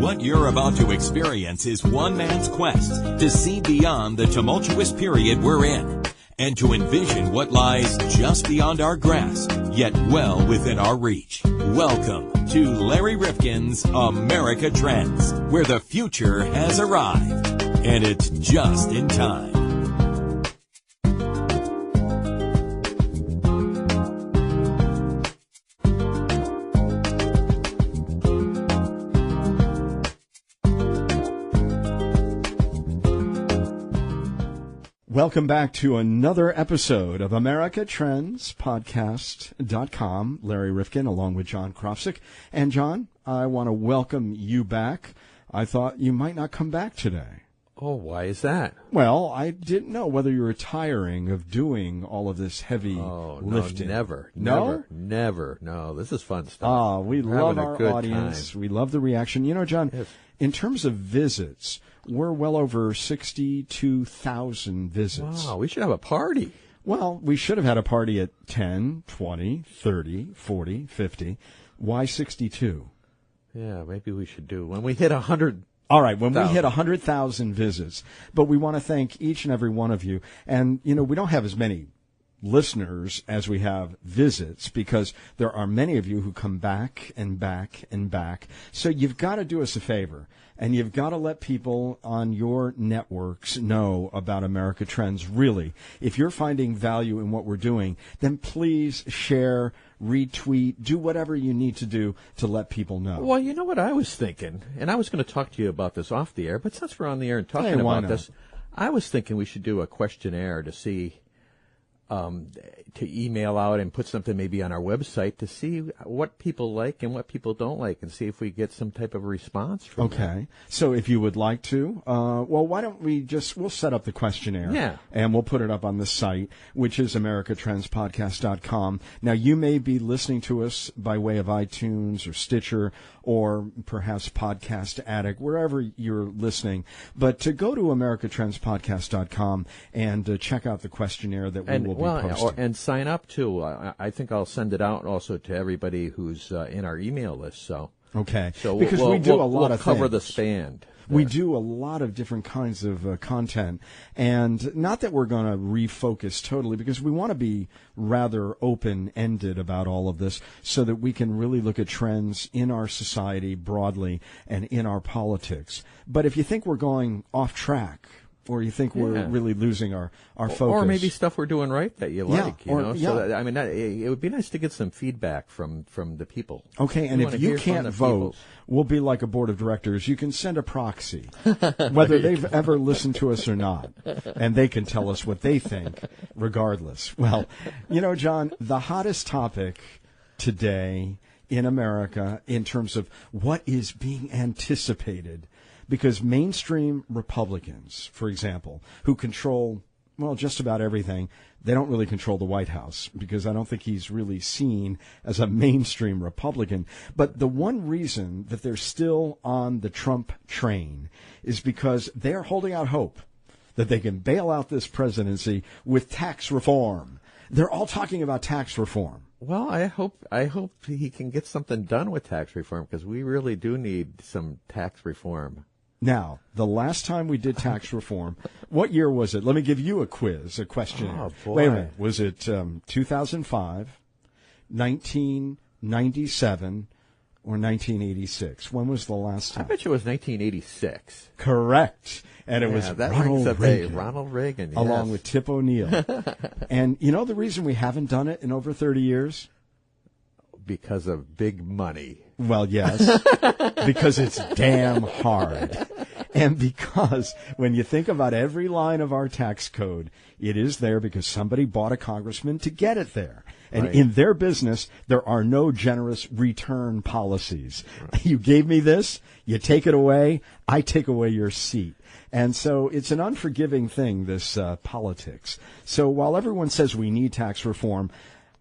What you're about to experience is one man's quest to see beyond the tumultuous period we're in and to envision what lies just beyond our grasp, yet well within our reach. Welcome to Larry Rifkin's America Trends, where the future has arrived, and it's just in time. Welcome back to another episode of America Trends Podcast.com. Larry Rifkin along with John Krofsik. And John, I want to welcome you back. I thought you might not come back today. Oh, why is that? Well, I didn't know whether you were tiring of doing all of this heavy lifting. No, never. No, this is fun stuff. We love our audience. We love the reaction. You know, John, yes. In terms of visits, we're well over 62,000 visits. Wow, we should have a party. Well, we should have had a party at 10, 20, 30, 40, 50. Why 62? Yeah, maybe we should do. When we hit 100. All right, when we hit 100,000 visits. But we want to thank each and every one of you. And, you know, we don't have as many listeners as we have visits because there are many of you who come back and back and back. So you've got to do us a favor, and you've got to let people on your networks know about America Trends. Really, if you're finding value in what we're doing, then please share, retweet, do whatever you need to do to let people know. Well, you know what I was thinking, and I was going to talk to you about this off the air, but since we're on the air and talking about this, I was thinking we should do a questionnaire to see to email out and put something maybe on our website to see what people like and what people don't like and see if we get some type of response from them. Okay. So if you would like to, well, why don't we'll set up the questionnaire. Yeah. And we'll put it up on the site, which is americatrendspodcast.com. Now, you may be listening to us by way of iTunes or Stitcher or perhaps Podcast Addict, wherever you're listening. But to go to americatrendspodcast.com and check out the questionnaire that we will be posting. And sign up, too. I think I'll send it out also to everybody who's in our email list. So okay. So because we do a lot of cover things. the span. We do a lot of different kinds of content, and not that we're going to refocus totally, because we want to be rather open-ended about all of this so that we can really look at trends in our society broadly and in our politics. But if you think we're going off track, or you think we're really losing our focus. Or maybe stuff we're doing right that you like, you know. Yeah. So that, I mean, it would be nice to get some feedback from the people. Okay, and if you can't vote, we'll be like a board of directors. You can send a proxy, whether they've ever listened to us or not, and they can tell us what they think regardless. Well, you know, John, the hottest topic today in America in terms of what is being anticipated, because mainstream Republicans, for example, who control, well, just about everything, they don't really control the White House, because I don't think he's really seen as a mainstream Republican. But the one reason that they're still on the Trump train is because they're holding out hope that they can bail out this presidency with tax reform. They're all talking about tax reform. Well, I hope he can get something done with tax reform, because we really do need some tax reform. Now, the last time we did tax reform, what year was it? Let me give you a questionnaire. Oh, boy. Wait a minute. Was it 2005, 1997, or 1986? When was the last time? I bet you it was 1986. Correct. And it was Ronald Reagan. Ronald Reagan, yes. Along with Tip O'Neill. And you know the reason we haven't done it in over 30 years? Because of big money. Well, yes, because it's damn hard. And because when you think about every line of our tax code, it is there because somebody bought a congressman to get it there. And right. In their business, there are no generous return policies. Right. You gave me this, you take it away, I take away your seat. And so it's an unforgiving thing, this politics. So while everyone says we need tax reform,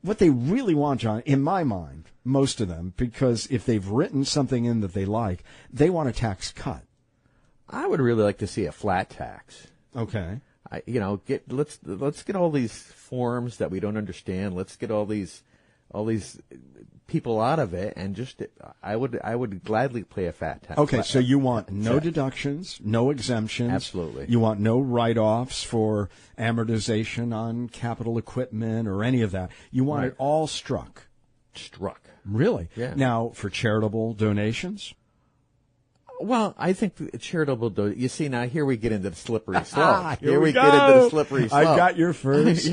what they really want, John, in my mind, most of them, because if they've written something in that they like, they want a tax cut. I would really like to see a flat tax. Okay. Let's get all these forms that we don't understand. Let's get all these people out of it, and just I would gladly pay a fat tax. Okay, so you want no deductions, no exemptions. Absolutely. You want no write-offs for amortization on capital equipment or any of that. You want it all struck. Really? Yeah. Now, for charitable donations? Well, I think charitable. You see, now here we get into the slippery slope. Here we get into the slippery slope. I got your first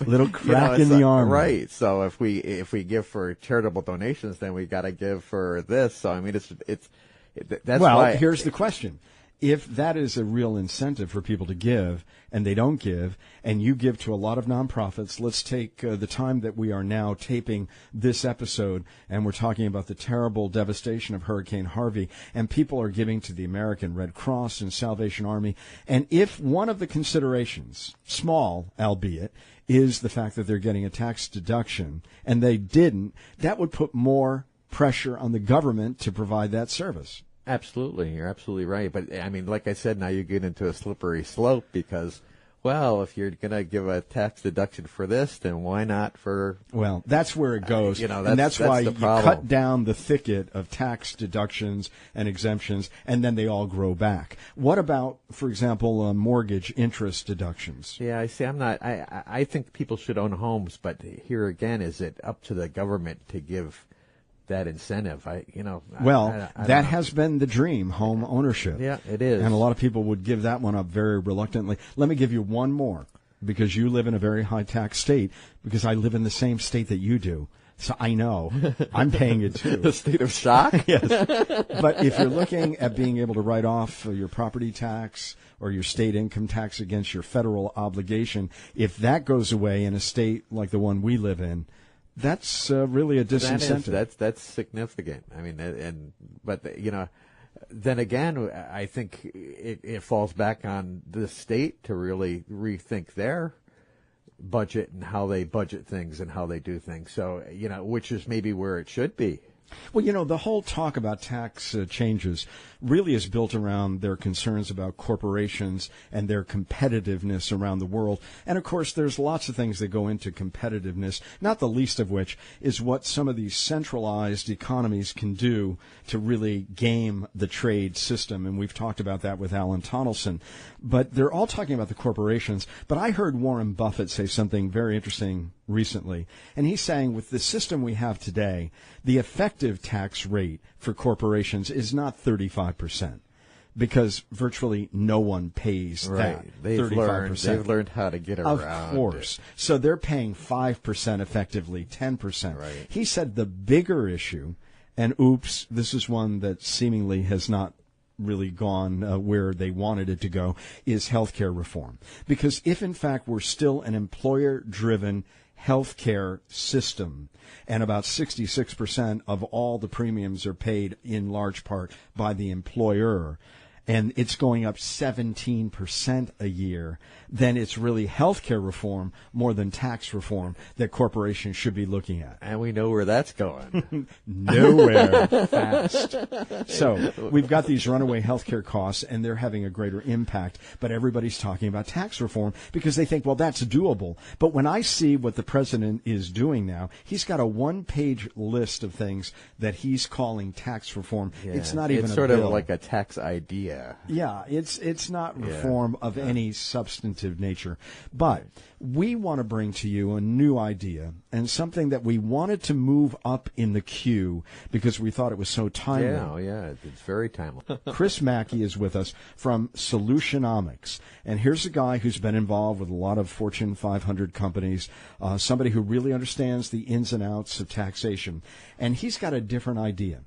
little crack in the arm. Right. So if we give for charitable donations, then we got to give for this. So I mean, that's why. Here's the question. If that is a real incentive for people to give and they don't give, and you give to a lot of nonprofits, let's take the time that we are now taping this episode, and we're talking about the terrible devastation of Hurricane Harvey, and people are giving to the American Red Cross and Salvation Army. And if one of the considerations, small albeit, is the fact that they're getting a tax deduction, and they didn't, that would put more pressure on the government to provide that service. Absolutely. You're absolutely right. But, I mean, like I said, now you get into a slippery slope because, well, if you're going to give a tax deduction for this, then why not for... Well, that's where it goes. And that's why you cut down the thicket of tax deductions and exemptions, and then they all grow back. What about, for example, mortgage interest deductions? Yeah, I see. I think people should own homes, but here again, is it up to the government to give that incentive? That has been the dream, home ownership. Yeah, it is. And a lot of people would give that one up very reluctantly. Let me give you one more, because you live in a very high tax state, because I live in the same state that you do. So I know. I'm paying it too. The state of shock? Yes. But if you're looking at being able to write off your property tax or your state income tax against your federal obligation, if that goes away in a state like the one we live in, that's really a disincentive. That's significant. I mean, but then again, I think it falls back on the state to really rethink their budget and how they budget things and how they do things. So, which is maybe where it should be. Well, the whole talk about tax changes really is built around their concerns about corporations and their competitiveness around the world. And, of course, there's lots of things that go into competitiveness, not the least of which is what some of these centralized economies can do to really game the trade system. And we've talked about that with Alan Tonelson. But they're all talking about the corporations. But I heard Warren Buffett say something very interesting recently. And he's saying with the system we have today, the effective tax rate for corporations is not 35%, because virtually no one pays that 35%. They've learned how to get around. Of course. So they're paying 5% effectively, 10%. Right. He said the bigger issue, and oops, this is one that seemingly has not really gone where they wanted it to go, is healthcare reform. Because if, in fact, we're still an employer-driven healthcare system, and about 66% of all the premiums are paid in large part by the employer, and it's going up 17% a year, then it's really healthcare reform more than tax reform that corporations should be looking at. And we know where that's going. Nowhere fast. So we've got these runaway healthcare costs, and they're having a greater impact, but everybody's talking about tax reform because they think, well, that's doable. But when I see what the president is doing now, he's got a one-page list of things that he's calling tax reform. Yeah, it's not even it's a sort bill. of like a tax idea. Yeah, it's not reform of any substantive nature. But we want to bring to you a new idea and something that we wanted to move up in the queue because we thought it was so timely. Yeah, it's very timely. Chris Macke is with us from Solutionomics. And here's a guy who's been involved with a lot of Fortune 500 companies, somebody who really understands the ins and outs of taxation. And he's got a different idea.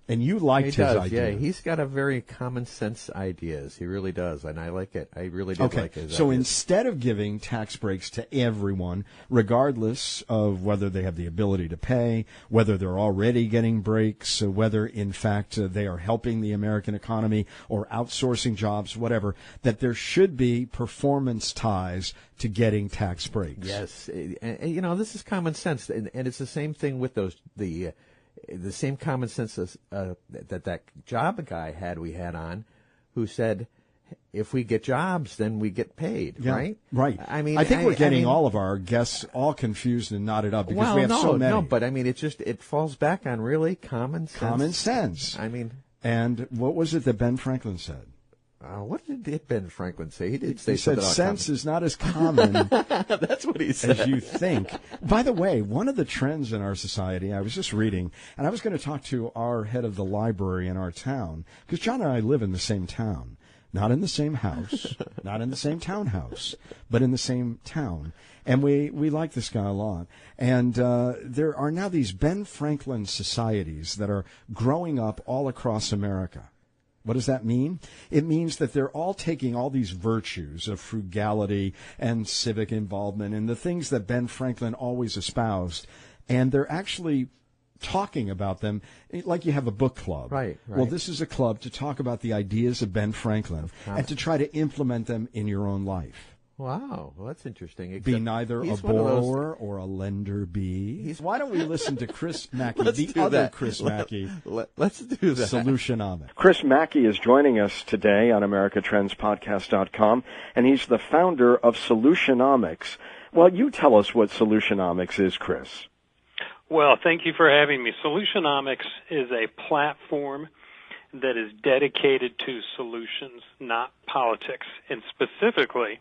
And you liked his idea. Yeah, he's got a very common sense ideas. He really does, and I like it. I really do like his So ideas. instead of giving tax breaks to everyone, regardless of whether they have the ability to pay, whether they're already getting breaks, whether in fact they are helping the American economy or outsourcing jobs, whatever, that there should be performance ties to getting tax breaks. Yes, and this is common sense, and it's the same thing with the same common sense as that job guy we had on, who said, if we get jobs, then we get paid, right? Right. I mean, I think we're getting all of our guests all confused and knotted up because we have so many. No, but I mean, it falls back on really common sense. Common sense. I mean, and what was it that Ben Franklin said? What did Ben Franklin say? He did say he said sense is not as common That's what he said. as you think. By the way, one of the trends in our society, I was just reading, and I was going to talk to our head of the library in our town, because John and I live in the same town. Not in the same house, not in the same townhouse, but in the same town. And we like this guy a lot. And there are now these Ben Franklin societies that are growing up all across America. What does that mean? It means that they're all taking all these virtues of frugality and civic involvement and the things that Ben Franklin always espoused, and they're actually talking about them like you have a book club. Right. Well, this is a club to talk about the ideas of Ben Franklin and to try to implement them in your own life. Wow, well, that's interesting. Be neither a borrower or a lender be. Why don't we listen to Chris Macke, the other Chris Macke? Let's do that. Solutionomics. Chris Macke is joining us today on AmericaTrendsPodcast.com, and he's the founder of Solutionomics. Well, you tell us what Solutionomics is, Chris. Well, thank you for having me. Solutionomics is a platform that is dedicated to solutions, not politics. And specifically,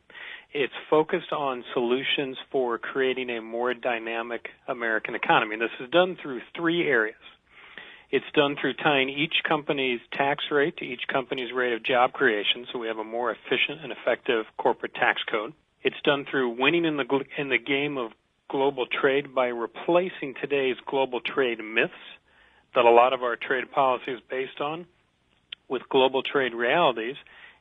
it's focused on solutions for creating a more dynamic American economy. And this is done through three areas. It's done through tying each company's tax rate to each company's rate of job creation, so we have a more efficient and effective corporate tax code. It's done through winning in the game of global trade by replacing today's global trade myths that a lot of our trade policy is based on with global trade realities.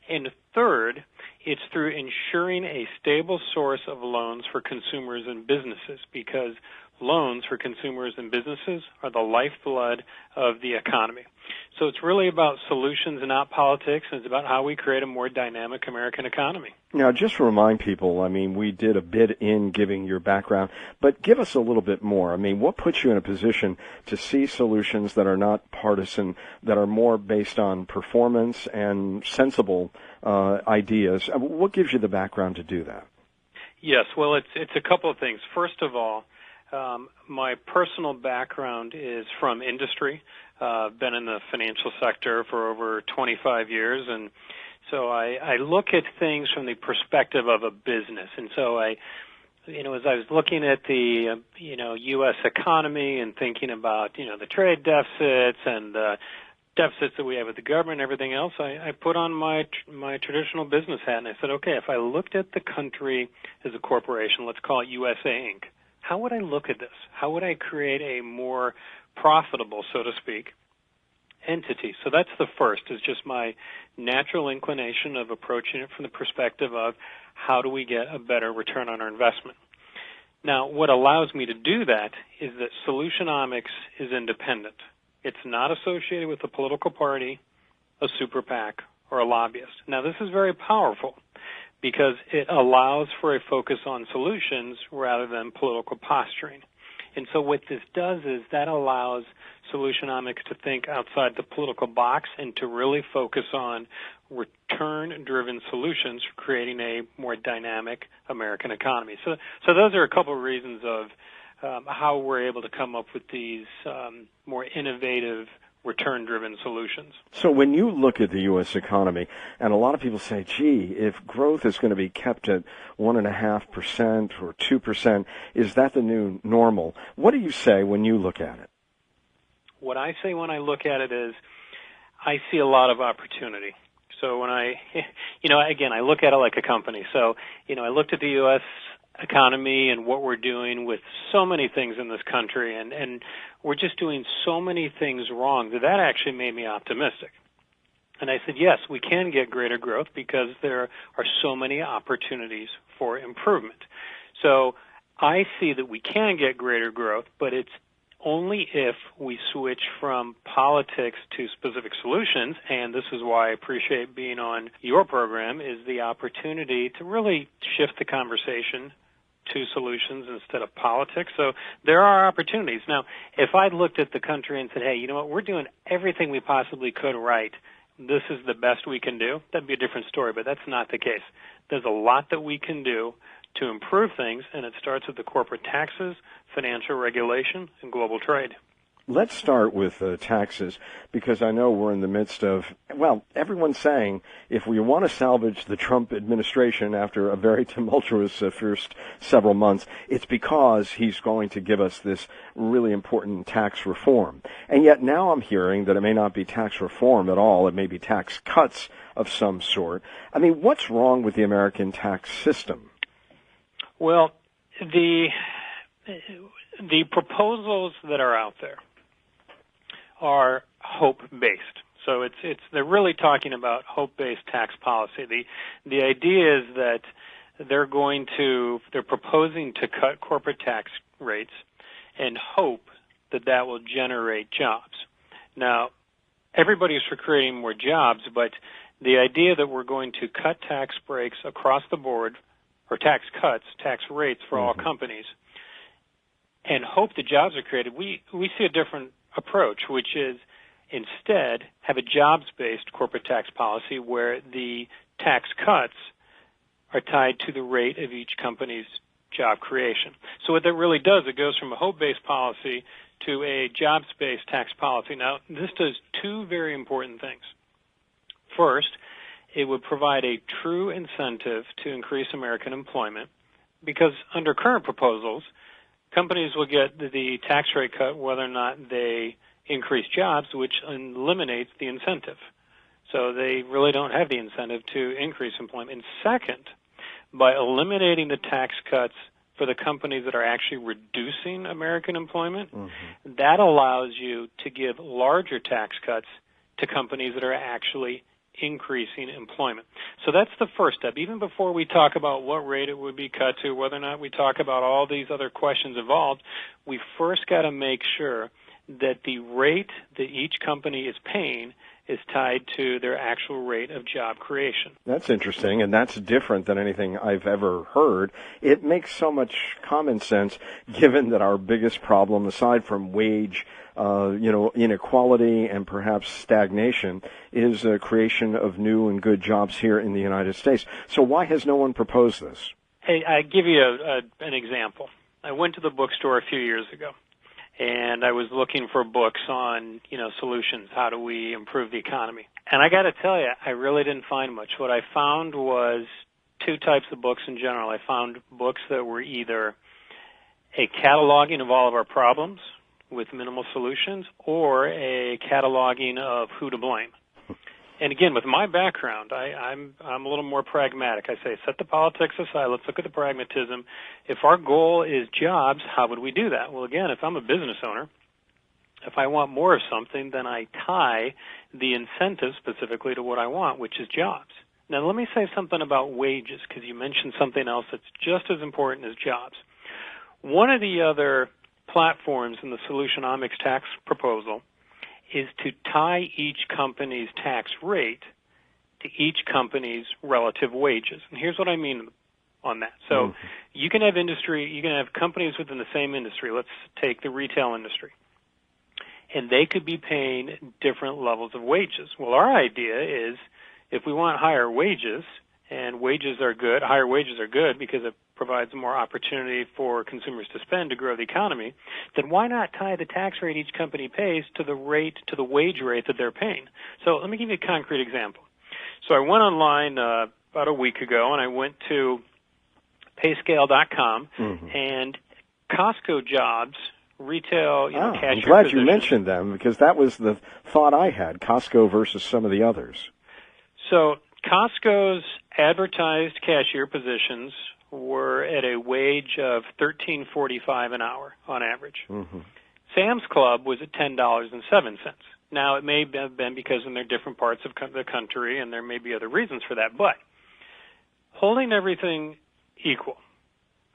And third, it's through ensuring a stable source of loans for consumers and businesses, because loans for consumers and businesses are the lifeblood of the economy. So it's really about solutions and not politics, and it's about how we create a more dynamic American economy. Now, just to remind people, I mean, we did a bit in giving your background, but give us a little bit more. I mean, what puts you in a position to see solutions that are not partisan, that are more based on performance and sensible ideas? What gives you the background to do that? Yes, well, it's a couple of things. First of all, my personal background is from industry. I've been in the financial sector for over 25 years, and so I look at things from the perspective of a business. And so as I was looking at the, U.S. economy and thinking about, the trade deficits and the deficits that we have with the government and everything else, I put on my traditional business hat, and I said, okay, if I looked at the country as a corporation, let's call it USA Inc., how would I look at this? How would I create a more profitable, so to speak, entity? So that's the first, is just my natural inclination of approaching it from the perspective of how do we get a better return on our investment. Now, what allows me to do that is that Solutionomics is independent. It's not associated with a political party, a super PAC, or a lobbyist. Now, this is very powerful because it allows for a focus on solutions rather than political posturing. And so what this does is that allows Solutionomics to think outside the political box and to really focus on return-driven solutions for creating a more dynamic American economy. So those are a couple of reasons of how we're able to come up with these more innovative return-driven solutions. So when you look at the U.S. economy, and a lot of people say, gee, if growth is going to be kept at 1.5% or 2%, is that the new normal? What do you say when you look at it? What I say when I look at it is I see a lot of opportunity. So when I look at it like a company. So, I looked at the U.S. economy and what we're doing with so many things in this country, and we're just doing so many things wrong that actually made me optimistic. And I said, yes, we can get greater growth because there are so many opportunities for improvement. So I see that we can get greater growth, but it's only if we switch from politics to specific solutions, and this is why I appreciate being on your program, is the opportunity to really shift the conversation to solutions instead of politics. So there are opportunities. Now, if I looked at the country and said, hey, you know what, we're doing everything we possibly could right, this is the best we can do, that'd be a different story, but that's not the case. There's a lot that we can do to improve things, and it starts with the corporate taxes, financial regulation, and global trade. Let's start with taxes, because I know we're in the midst of, well, everyone's saying if we want to salvage the Trump administration after a very tumultuous first several months, it's because he's going to give us this really important tax reform. And yet now I'm hearing that it may not be tax reform at all, it may be tax cuts of some sort. I mean, what's wrong with the American tax system? Well, the proposals that are out there are hope-based. So they're really talking about hope-based tax policy. The idea is that they're proposing to cut corporate tax rates and hope that will generate jobs. Now, everybody's for creating more jobs, but the idea that we're going to cut tax breaks across the board, or tax rates for all companies, and hope the jobs are created, we see a different approach, which is instead have a jobs-based corporate tax policy where the tax cuts are tied to the rate of each company's job creation. So what that really does, it goes from a hope-based policy to a jobs-based tax policy. Now, this does two very important things. First, it would provide a true incentive to increase American employment, because under current proposals, companies will get the tax rate cut whether or not they increase jobs, which eliminates the incentive. So they really don't have the incentive to increase employment. And second, by eliminating the tax cuts for the companies that are actually reducing American employment, that allows you to give larger tax cuts to companies that are actually increasing employment. So that's the first step. Even before we talk about what rate it would be cut to, whether or not we talk about all these other questions involved, we first got to make sure that the rate that each company is paying is tied to their actual rate of job creation. That's interesting, and that's different than anything I've ever heard. It makes so much common sense, given that our biggest problem, aside from wage inequality and perhaps stagnation, is the creation of new and good jobs here in the United States. So why has no one proposed this? Hey, I give you an example. I went to the bookstore a few years ago, and I was looking for books on, solutions. How do we improve the economy? And I got to tell you, I really didn't find much. What I found was two types of books in general. I found books that were either a cataloging of all of our problems with minimal solutions, or a cataloging of who to blame. And again, with my background, I'm a little more pragmatic. I say, set the politics aside, let's look at the pragmatism. If our goal is jobs, how would we do that? Well, again, if I'm a business owner, if I want more of something, then I tie the incentive specifically to what I want, which is jobs. Now, let me say something about wages, because you mentioned something else that's just as important as jobs. One of the other platforms in the Solutionomics tax proposal is to tie each company's tax rate to each company's relative wages. And here's what I mean on that. So you can have companies within the same industry. Let's take the retail industry. And they could be paying different levels of wages. Well, our idea is if we want higher wages, and wages are good, higher wages are good because it provides more opportunity for consumers to spend to grow the economy, then why not tie the tax rate each company pays to the wage rate that they're paying? So let me give you a concrete example. So I went online about a week ago, and I went to payscale.com, and Costco jobs, retail, cashier I'm glad positions. You mentioned them, because that was the thought I had, Costco versus some of the others. So Costco's advertised cashier positions were at a wage of $13.45 an hour on average. Sam's Club was at $10.07. Now, it may have been because in their different parts of the country, and there may be other reasons for that, but holding everything equal,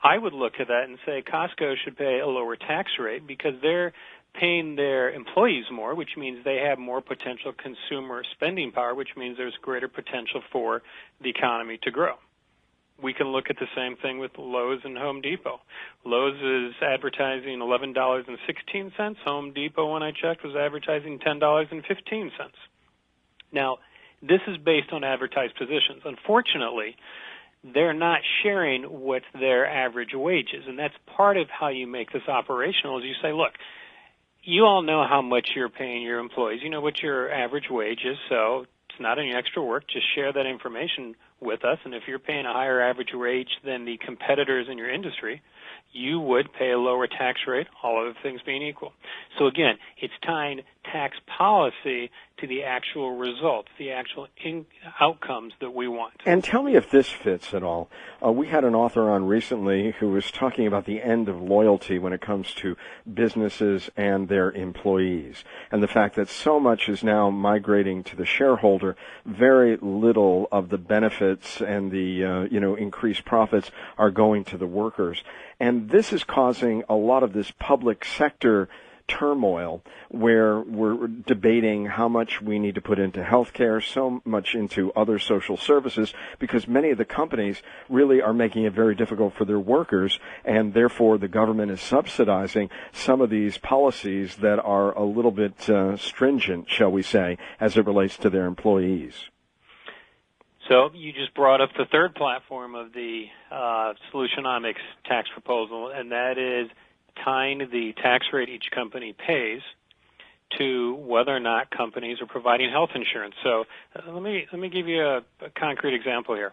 I would look at that and say Costco should pay a lower tax rate because they're paying their employees more, which means they have more potential consumer spending power, which means there's greater potential for the economy to grow. We can look at the same thing with Lowe's and Home Depot. Lowe's is advertising $11.16. Home Depot, when I checked, was advertising $10.15. Now, This is based on advertised positions. Unfortunately, they're not sharing what their average wage is, and that's part of how you make this operational is you say, look, you all know how much you're paying your employees. You know what your average wage is, so it's not any extra work. Just share that information with us, and if you're paying a higher average wage than the competitors in your industry, you would pay a lower tax rate, all other things being equal. So again, it's tying tax policy to the actual results, the actual outcomes that we want. And tell me if this fits at all. We had an author on recently who was talking about the end of loyalty when it comes to businesses and their employees, and the fact that so much is now migrating to the shareholder, very little of the benefits and the increased profits are going to the workers. And this is causing a lot of this public sector turmoil where we're debating how much we need to put into healthcare, so much into other social services, because many of the companies really are making it very difficult for their workers, and therefore the government is subsidizing some of these policies that are a little bit stringent, shall we say, as it relates to their employees. So you just brought up the third platform of the Solutionomics tax proposal, and that is tying the tax rate each company pays to whether or not companies are providing health insurance. So let me give you a concrete example here.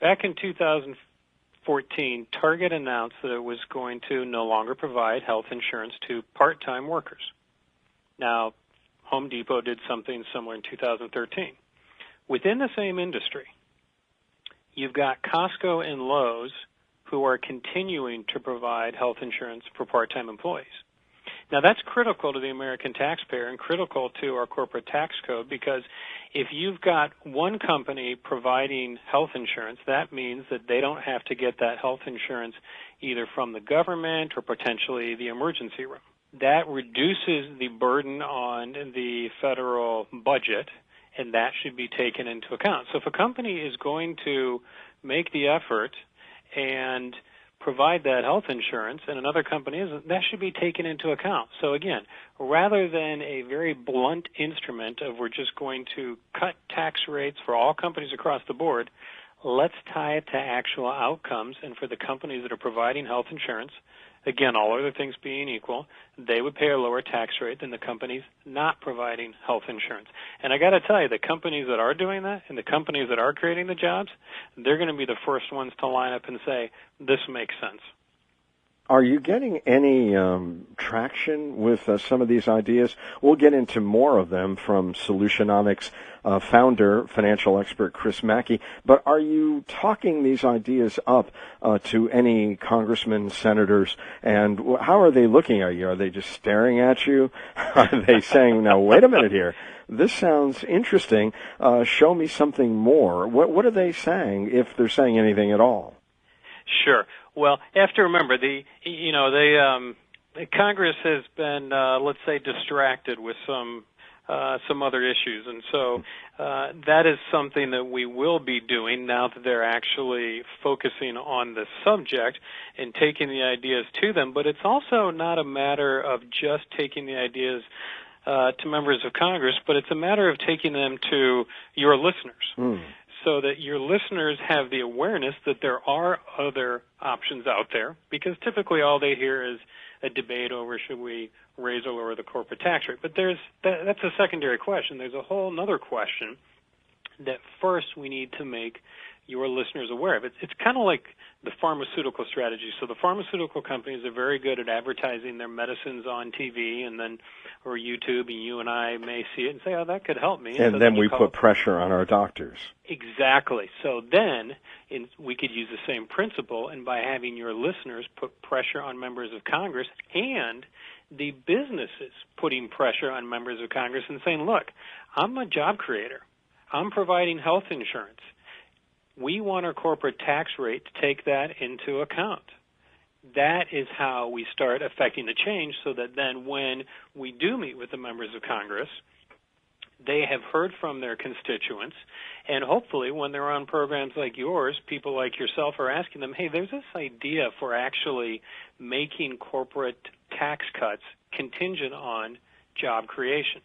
Back in 2014, Target announced that it was going to no longer provide health insurance to part-time workers. Now, Home Depot did something similar in 2013. Within the same industry, you've got Costco and Lowe's who are continuing to provide health insurance for part-time employees. Now, that's critical to the American taxpayer and critical to our corporate tax code, because if you've got one company providing health insurance, that means that they don't have to get that health insurance either from the government or potentially the emergency room. That reduces the burden on the federal budget, and that should be taken into account. So if a company is going to make the effort and provide that health insurance and another company isn't, that should be taken into account. So again, rather than a very blunt instrument of we're just going to cut tax rates for all companies across the board, let's tie it to actual outcomes. And for the companies that are providing health insurance, again, all other things being equal, they would pay a lower tax rate than the companies not providing health insurance. And I got to tell you, the companies that are doing that and the companies that are creating the jobs, they're going to be the first ones to line up and say, this makes sense. Are you getting any traction with some of these ideas? We'll get into more of them from Solutionomics founder, financial expert Chris Macke. But are you talking these ideas up to any congressmen, senators, and how are they looking at you? Are they just staring at you? Are they saying, now, wait a minute here, this sounds interesting, show me something more? What are they saying, if they're saying anything at all? Sure. Well, you have to remember, Congress has been, let's say, distracted with some other issues, and so that is something that we will be doing now that they're actually focusing on the subject and taking the ideas to them. But it's also not a matter of just taking the ideas to members of Congress, but it's a matter of taking them to your listeners. So that your listeners have the awareness that there are other options out there, because typically all they hear is a debate over should we raise or lower the corporate tax rate. But that's a secondary question. There's a whole other question that first we need to make your listeners aware of. It's kind of like the pharmaceutical strategy. So the pharmaceutical companies are very good at advertising their medicines on TV or YouTube, and you and I may see it and say, oh, that could help me. And so then we put pressure on our doctors. Exactly. So then we could use the same principle, and by having your listeners put pressure on members of Congress and the businesses putting pressure on members of Congress and saying, look, I'm a job creator. I'm providing health insurance. We want our corporate tax rate to take that into account. That is how we start affecting the change, so that then when we do meet with the members of Congress, they have heard from their constituents, and hopefully when they're on programs like yours, people like yourself are asking them, hey, there's this idea for actually making corporate tax cuts contingent on job creation.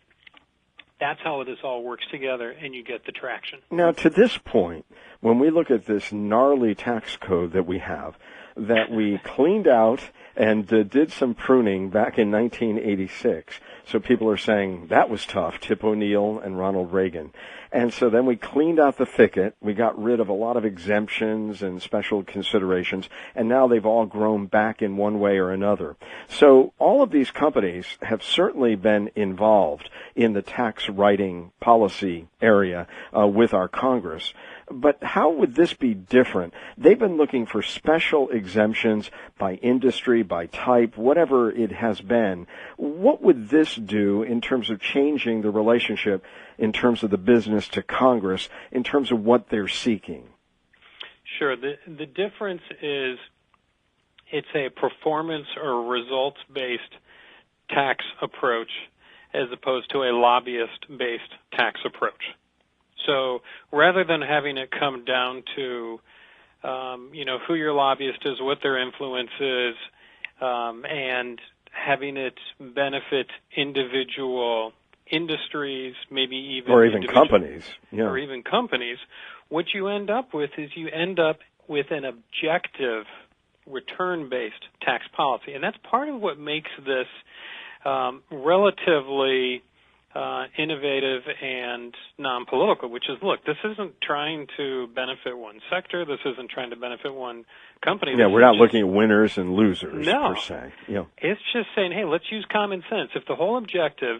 That's how this all works together, and you get the traction. Now, to this point, when we look at this gnarly tax code that we have, that we cleaned out and did some pruning back in 1986. So people are saying that was tough, Tip O'Neill and Ronald Reagan. And so then we cleaned out the thicket. We got rid of a lot of exemptions and special considerations, and now they've all grown back in one way or another. So all of these companies have certainly been involved in the tax writing policy area with our Congress. But how would this be different? They've been looking for special exemptions by industry, by type, whatever it has been. What would this do in terms of changing the relationship in terms of the business to Congress, in terms of what they're seeking? Sure. The difference is it's a performance or results-based tax approach as opposed to a lobbyist-based tax approach. So rather than having it come down to, who your lobbyist is, what their influence is, and having it benefit individual industries, maybe even companies, or even companies, what you end up with is an objective return-based tax policy, and that's part of what makes this relatively innovative and non-political, which is, look, this isn't trying to benefit one sector. This isn't trying to benefit one company. Yeah, we're not looking at winners and losers, per se. Yeah. It's just saying, hey, let's use common sense. If the whole objective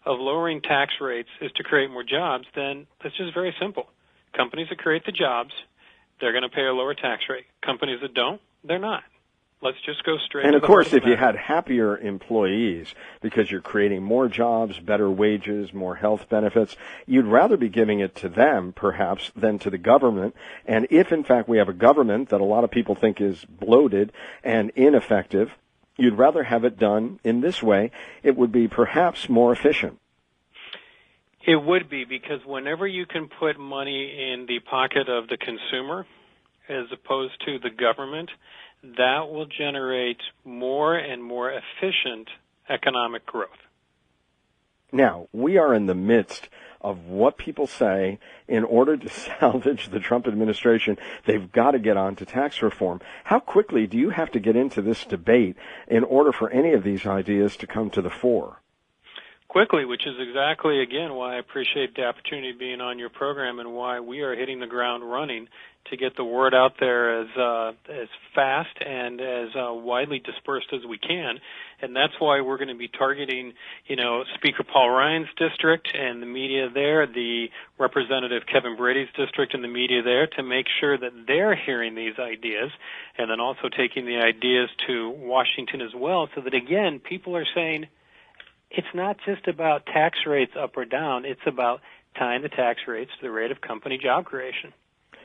of lowering tax rates is to create more jobs, then that's just very simple. Companies that create the jobs, they're going to pay a lower tax rate. Companies that don't, they're not. Let's just go straight to the And, of course, if you matter. had happier employees because you're creating more jobs, better wages, more health benefits, you'd rather be giving it to them, perhaps, than to the government. And if, in fact, we have a government that a lot of people think is bloated and ineffective, you'd rather have it done in this way. It would be perhaps more efficient. It would be, because whenever you can put money in the pocket of the consumer as opposed to the government, that will generate more and more efficient economic growth. Now, we are in the midst of what people say in order to salvage the Trump administration, they've got to get on to tax reform. How quickly do you have to get into this debate in order for any of these ideas to come to the fore? Quickly, which is exactly, again, why I appreciate the opportunity of being on your program and why we are hitting the ground running to get the word out there as fast and as widely dispersed as we can. And that's why we're going to be targeting, Speaker Paul Ryan's district and the media there, the Representative Kevin Brady's district and the media there, to make sure that they're hearing these ideas, and then also taking the ideas to Washington as well, so that, again, people are saying, it's not just about tax rates up or down. It's about tying the tax rates to the rate of company job creation.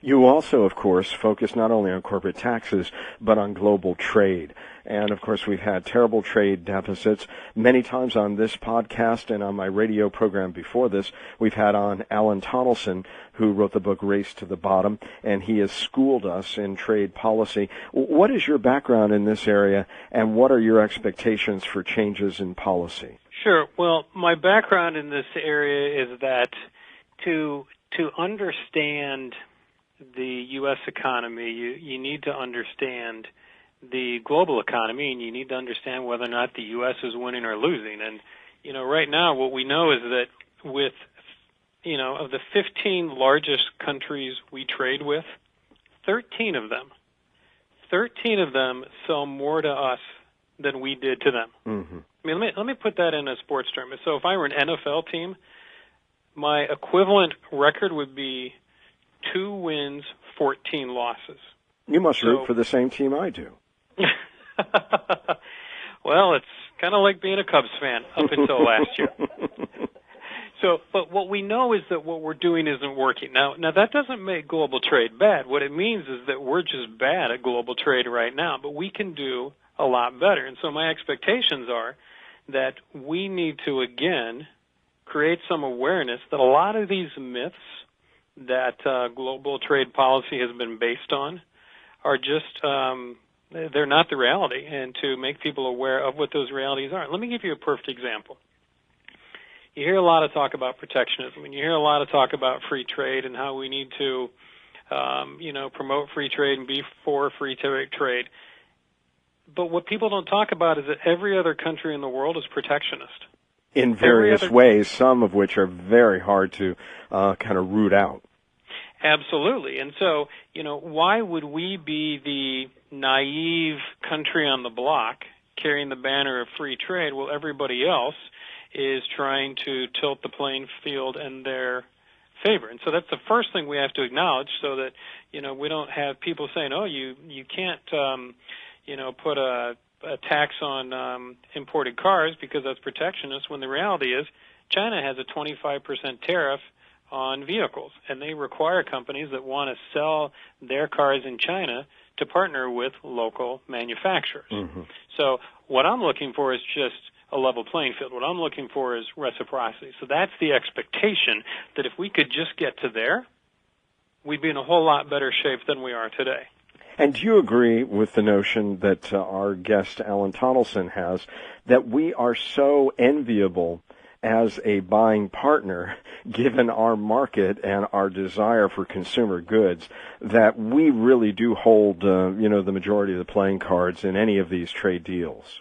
You also, of course, focus not only on corporate taxes, but on global trade. And, of course, we've had terrible trade deficits. Many times on this podcast and on my radio program before this, we've had on Alan Tonelson, who wrote the book Race to the Bottom, and he has schooled us in trade policy. What is your background in this area, and what are your expectations for changes in policy? Sure. Well, my background in this area is that to understand the U.S. economy, you need to understand the global economy, and you need to understand whether or not the U.S. is winning or losing. And, right now what we know is that with, of the 15 largest countries we trade with, 13 of them sell more to us than we did to them. Mm-hmm. I mean, let me put that in a sports term. So if I were an NFL team, my equivalent record would be 2 wins, 14 losses. You must root for the same team I do. Well, it's kind of like being a Cubs fan up until last year. But what we know is that what we're doing isn't working. Now that doesn't make global trade bad. What it means is that we're just bad at global trade right now, but we can do a lot better. And so my expectations are that we need to, again, create some awareness that a lot of these myths that global trade policy has been based on are just, they're not the reality, and to make people aware of what those realities are. Let me give you a perfect example. you hear a lot of talk about protectionism, and you hear a lot of talk about free trade and how we need to, promote free trade and be for free trade. But what people don't talk about is that every other country in the world is protectionist. In various ways, some of which are very hard to kind of root out. Absolutely. And so, why would we be the naive country on the block carrying the banner of free trade while everybody else is trying to tilt the playing field in their favor? And so that's the first thing we have to acknowledge, so that, we don't have people saying, oh, you can't, put a tax on imported cars because that's protectionist, when the reality is China has a 25% tariff on vehicles, and they require companies that want to sell their cars in China to partner with local manufacturers. Mm-hmm. So what I'm looking for is just a level playing field. What I'm looking for is reciprocity. So that's the expectation, that if we could just get to there, we'd be in a whole lot better shape than we are today. And do you agree with the notion that our guest Alan Tonelson has, that we are so enviable as a buying partner, given our market and our desire for consumer goods, that we really do hold, the majority of the playing cards in any of these trade deals?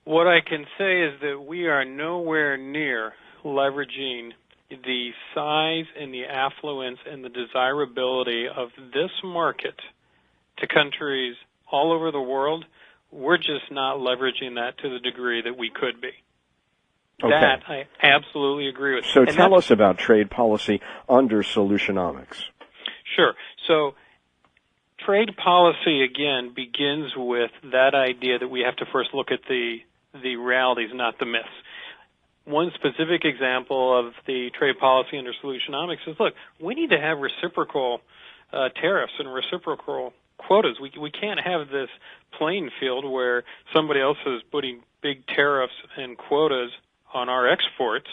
What I can say is that we are nowhere near leveraging the size and the affluence and the desirability of this market to countries all over the world. We're just not leveraging that to the degree that we could be. Okay. That I absolutely agree with. So tell us about trade policy under Solutionomics. Sure. So trade policy, again, begins with that idea that we have to first look at the realities, not the myths. One specific example of the trade policy under Solutionomics is, look, we need to have reciprocal tariffs and reciprocal quotas. We can't have this playing field where somebody else is putting big tariffs and quotas on our exports,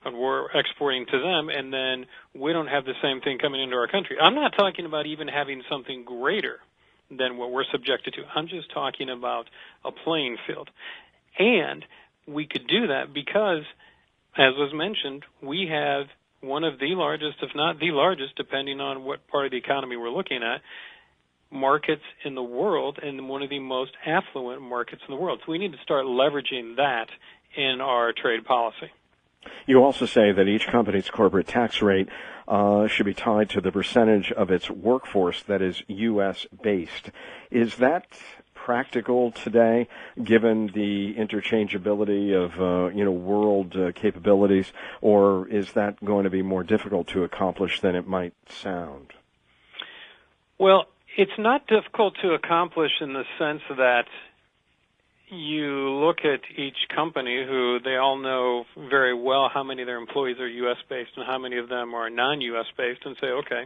and we're exporting to them, and then we don't have the same thing coming into our country. I'm not talking about even having something greater than what we're subjected to. I'm just talking about a playing field. And we could do that because, as was mentioned, we have one of the largest, if not the largest, depending on what part of the economy we're looking at, markets in the world, and one of the most affluent markets in the world. So we need to start leveraging that in our trade policy. You also say that each company's corporate tax rate should be tied to the percentage of its workforce that is U.S.-based. Is that practical today, given the interchangeability of world capabilities, or is that going to be more difficult to accomplish than it might sound? Well, it's not difficult to accomplish in the sense that you look at each company who they all know very well how many of their employees are U.S.-based and how many of them are non-U.S.-based, and say, okay,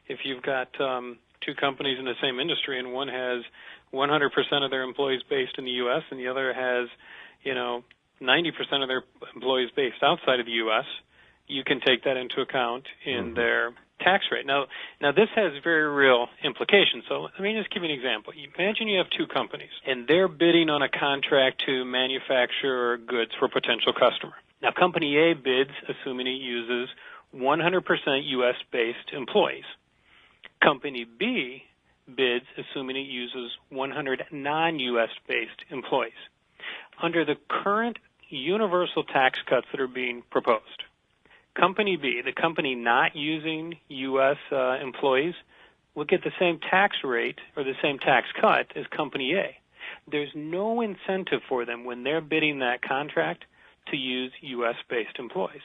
if you've got two companies in the same industry and one has 100% of their employees based in the U.S. and the other has, 90% of their employees based outside of the U.S., you can take that into account in their tax rate. Now this has very real implications. So let me just give you an example. Imagine you have two companies, and they're bidding on a contract to manufacture goods for a potential customer. Now, Company A bids, assuming it uses 100% U.S.-based employees. Company B bids, assuming it uses 100 non-U.S.-based employees. Under the current universal tax cuts that are being proposed, Company B, the company not using U.S. employees, will get the same tax rate or the same tax cut as Company A. There's no incentive for them when they're bidding that contract to use U.S.-based employees.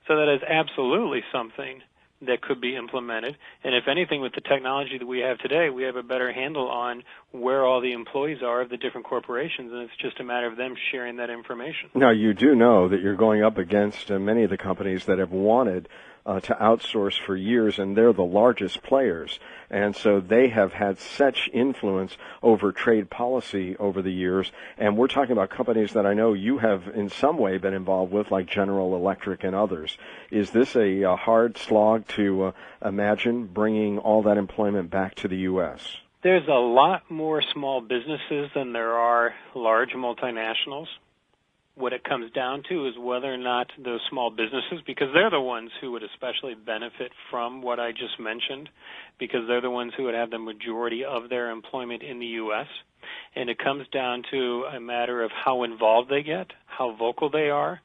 So that is absolutely something that could be implemented. And if anything, with the technology that we have today, we have a better handle on where all the employees are of the different corporations, and it's just a matter of them sharing that information. Now, you do know that you're going up against many of the companies that have wanted to outsource for years, and they're the largest players. And so they have had such influence over trade policy over the years. And we're talking about companies that I know you have in some way been involved with, like General Electric and others. Is this a hard slog to imagine bringing all that employment back to the U.S.? There's a lot more small businesses than there are large multinationals. What it comes down to is whether or not those small businesses, because they're the ones who would especially benefit from what I just mentioned, because they're the ones who would have the majority of their employment in the U.S., and it comes down to a matter of how involved they get, how vocal they are,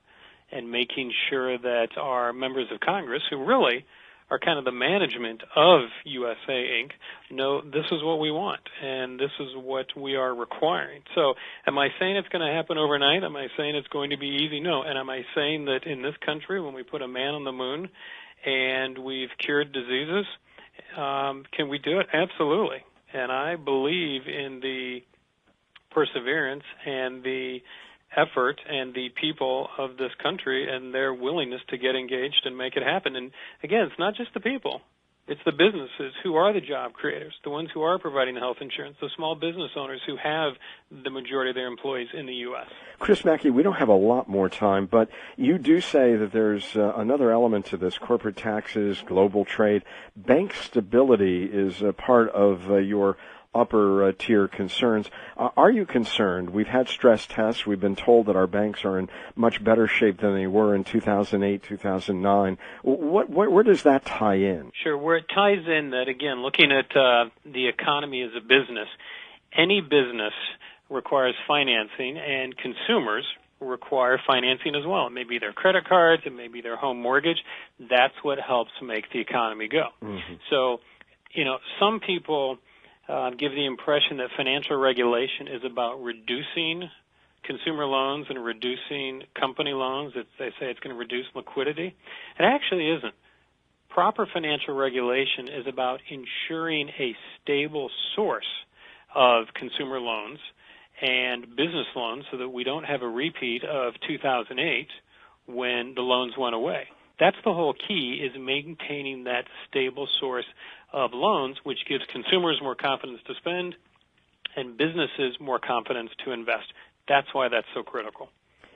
and making sure that our members of Congress, who really are kind of the management of USA Inc., know this is what we want, and this is what we are requiring. So am I saying it's going to happen overnight? Am I saying it's going to be easy? No. And am I saying that in this country, when we put a man on the moon and we've cured diseases, can we do it? Absolutely. And I believe in the perseverance and the effort and the people of this country and their willingness to get engaged and make it happen. And again, it's not just the people. It's the businesses who are the job creators, the ones who are providing the health insurance, the small business owners who have the majority of their employees in the U.S. Chris Macke, we don't have a lot more time, but you do say that there's another element to this, corporate taxes, global trade. Bank stability is a part of your upper tier concerns. Are you concerned? We've had stress tests. We've been told that our banks are in much better shape than they were in 2008, 2009. Where does that tie in? Sure. Where it ties in that, again, looking at the economy as a business, any business requires financing, and consumers require financing as well. It may be their credit cards. It may be their home mortgage. That's what helps make the economy go. Mm-hmm. So, some people give the impression that financial regulation is about reducing consumer loans and reducing company loans. They say it's going to reduce liquidity. It actually isn't. Proper financial regulation is about ensuring a stable source of consumer loans and business loans so that we don't have a repeat of 2008 when the loans went away. That's the whole key, is maintaining that stable source of loans, which gives consumers more confidence to spend and businesses more confidence to invest. That's why that's so critical.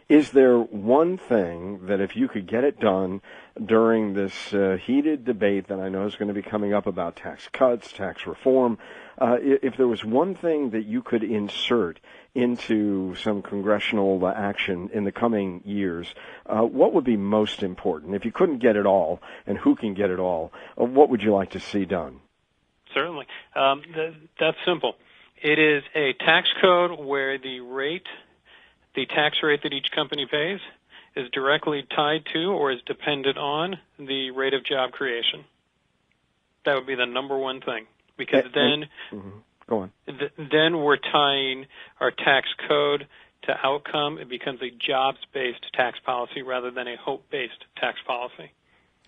Is there one thing that if you could get it done during this heated debate that I know is going to be coming up about tax cuts, tax reform, if there was one thing that you could insert into some congressional action in the coming years, what would be most important? If you couldn't get it all, and who can get it all, what would you like to see done? Certainly. That's simple. It is a tax code where the tax rate that each company pays is directly tied to or is dependent on the rate of job creation. That would be the number one thing, because then Go on. Then we're tying our tax code to outcome. It becomes a jobs-based tax policy rather than a hope-based tax policy.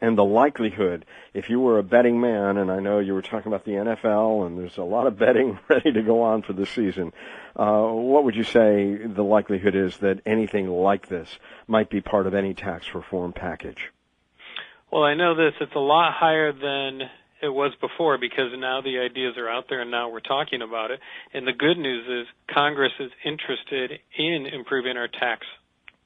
And the likelihood, if you were a betting man, and I know you were talking about the NFL, and there's a lot of betting ready to go on for the season, what would you say the likelihood is that anything like this might be part of any tax reform package? Well, I know this. It's a lot higher than it was before, because now the ideas are out there and now we're talking about it. And the good news is Congress is interested in improving our tax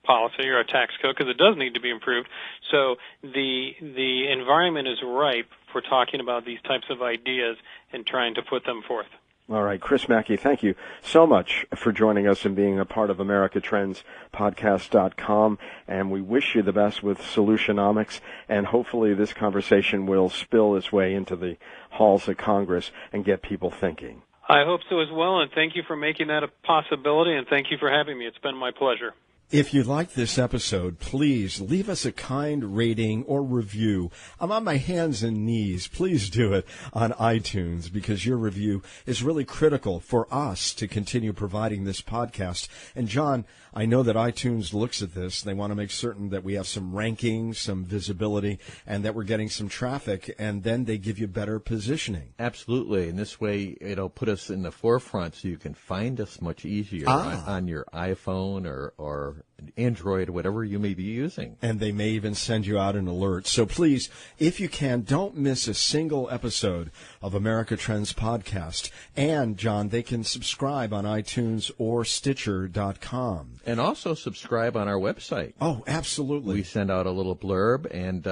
policy or our tax code, because it does need to be improved. So the environment is ripe for talking about these types of ideas and trying to put them forth. All right, Chris Macke, thank you so much for joining us and being a part of AmericaTrendsPodcast.com, and we wish you the best with Solutionomics, and hopefully this conversation will spill its way into the halls of Congress and get people thinking. I hope so as well, and thank you for making that a possibility, and thank you for having me. It's been my pleasure. If you like this episode, please leave us a kind rating or review. I'm on my hands and knees. Please do it on iTunes, because your review is really critical for us to continue providing this podcast. And John, I know that iTunes looks at this. They want to make certain that we have some rankings, some visibility, and that we're getting some traffic, and then they give you better positioning. Absolutely. And this way it'll put us in the forefront so you can find us much easier on your iPhone or Android, whatever you may be using. And they may even send you out an alert. So please, if you can, don't miss a single episode of America Trends Podcast. And, John, they can subscribe on iTunes or Stitcher.com. And also subscribe on our website. Oh, absolutely. We send out a little blurb, and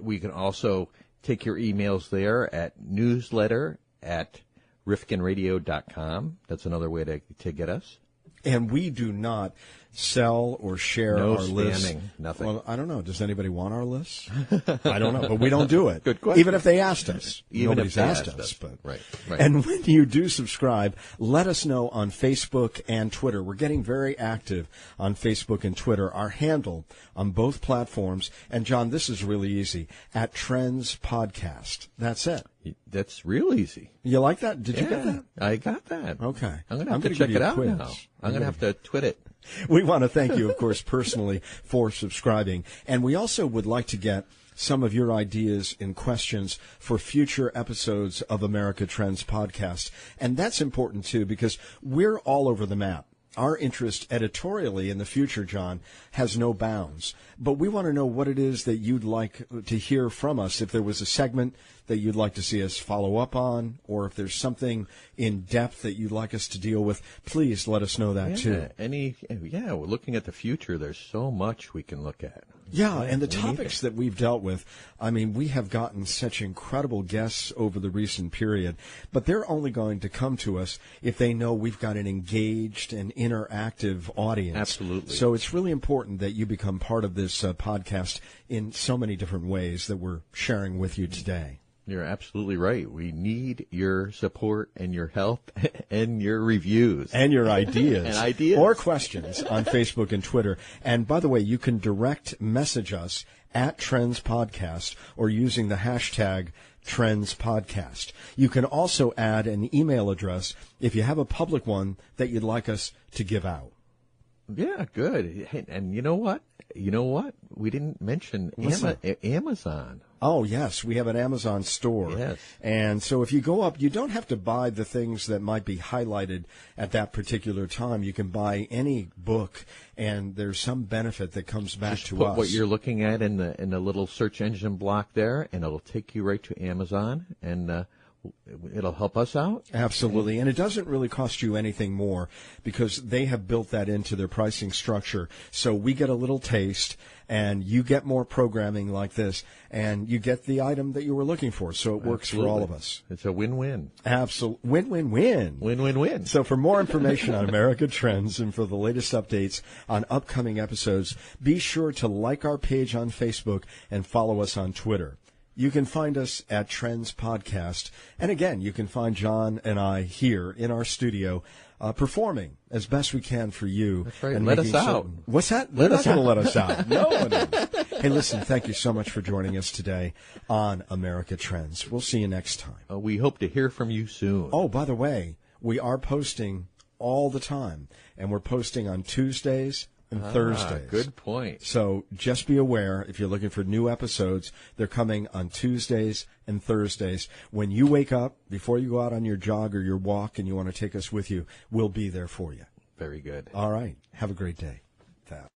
we can also take your emails there at newsletter@rifkinradio.com. That's another way to get us. And we do not sell or share no our lists. spamming, nothing. Well, I don't know. Does anybody want our lists? I don't know, but we don't do it. Good question. Even if they asked us. Nobody's asked us. But. Right. And when you do subscribe, let us know on Facebook and Twitter. We're getting very active on Facebook and Twitter. Our handle on both platforms, and John, this is really easy, at Trends Podcast. That's it. That's real easy. You like that? Did you get that? I got that. Okay. I'm going to have to check it out now. I'm going to have to twit it. We want to thank you, of course, personally for subscribing. And we also would like to get some of your ideas and questions for future episodes of America Trends Podcast. And that's important, too, because we're all over the map. Our interest editorially in the future, John, has no bounds. But we want to know what it is that you'd like to hear from us. If there was a segment that you'd like to see us follow up on, or if there's something in depth that you'd like us to deal with, please let us know that, too. We're looking at the future. There's so much we can look at. Yeah, and the topics that we've dealt with, I mean, we have gotten such incredible guests over the recent period, but they're only going to come to us if they know we've got an engaged and interactive audience. Absolutely. So it's really important that you become part of this podcast in so many different ways that we're sharing with you today. You're absolutely right. We need your support and your help and your reviews. And your ideas. And ideas. Or questions on Facebook and Twitter. And by the way, you can direct message us at Trends Podcast or using the hashtag Trends Podcast. You can also add an email address if you have a public one that you'd like us to give out. Yeah, good. And you know what? We didn't mention Amazon. Oh, yes. We have an Amazon store. Yes. And so if you go up, you don't have to buy the things that might be highlighted at that particular time. You can buy any book, and there's some benefit that comes back Just to put us. what you're looking at in the little search engine block there, and it'll take you right to Amazon, and it'll help us out. Absolutely. And it doesn't really cost you anything more because they have built that into their pricing structure. So we get a little taste and you get more programming like this and you get the item that you were looking for. So it works for all of us. It's a win-win. Absolutely. Win-win-win. Win-win-win. So for more information on America Trends and for the latest updates on upcoming episodes, be sure to like our page on Facebook and follow us on Twitter. You can find us at Trends Podcast. And again, you can find John and I here in our studio performing as best we can for you. That's right. And Let us out. What's that? They're not going to let us out. No one is. Hey, listen, thank you so much for joining us today on America Trends. We'll see you next time. We hope to hear from you soon. Oh, by the way, we are posting all the time. And we're posting on Tuesdays and Thursdays. Good point. So just be aware, if you're looking for new episodes, they're coming on Tuesdays and Thursdays. When you wake up, before you go out on your jog or your walk and you want to take us with you, we'll be there for you. Very good. All right. Have a great day.